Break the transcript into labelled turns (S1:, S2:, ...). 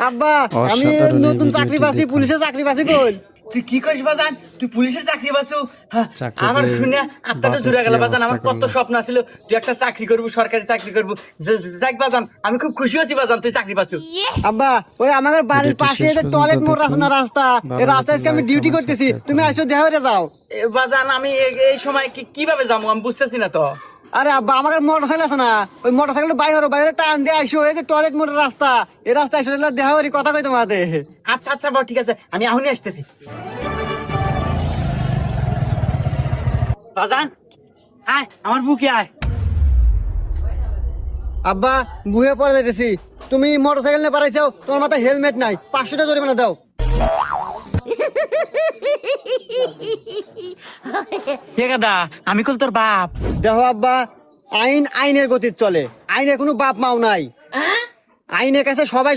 S1: আব্বা আমি নতুন চাকরি পাচ্ছি, পুলিশের চাকরি পাচ্ছি। কই
S2: তুই কি করিস বাজান? তুই পুলিশের চাকরি পাচ্ছ?
S3: চাকরি
S2: আমার
S3: পেয়ে
S2: শুনে আত্মাটা
S3: বাপের
S2: জুড়ে গেল
S3: কি
S2: বাজান। আমার
S3: অবস্থা
S2: কত
S3: করলো।
S2: স্বপ্ন ছিল তুই একটা চাকরি করবি, সরকারি চাকরি করবি। যাক বাজান, আমি খুব খুশি হচ্ছি বাজান তুই চাকরি পাচ্ছ।
S1: আব্বা ওই আমাদের বাড়ির
S3: ভিডিওটি
S1: পাশে
S3: শেষ
S1: যে টয়লেট
S3: পর্যন্ত
S1: মোড় আছে না,
S3: দেখুন।
S1: রাস্তা, এই
S3: ভালো
S1: রাস্তায় আজকে আমি
S3: লাগলে
S1: ডিউটি
S3: like,
S1: করতেছি,
S3: comment,
S1: তুমি
S3: subscribe
S1: আসো দেখা হয়ে যাও।
S2: বাজান আমি এই সময় কিভাবে যাবো আমি বুঝতেছি না তো।
S1: আরে আব্বা আমার মোটর সাইকেল আছে না, ওই মোটর সাইকেল বাইরে টান দিয়ে আইসো, এই যে টয়লেট মোড়ের রাস্তা, এই রাস্তায় এসে দেখা করি, কথা কই তোমাদের।
S2: আচ্ছা আচ্ছা বাবা, ঠিক আছে, আমি এখনই আসতেছি। বাজান আয়, আমার বুকে আয়।
S1: আব্বা বুয়ে পরে যাইতেছি, তুমি মোটর সাইকেল নিয়ে পারাইছো, তোমার মাথায় হেলমেট নাই, 500 টাকা জরিমানা দাও।
S2: দা আমি কল তোর বাপ।
S1: দেখো আব্বা, আইনের গতির চলে, আইনের কোনো বাপ মাও নাই, আইনের কাছে সবাই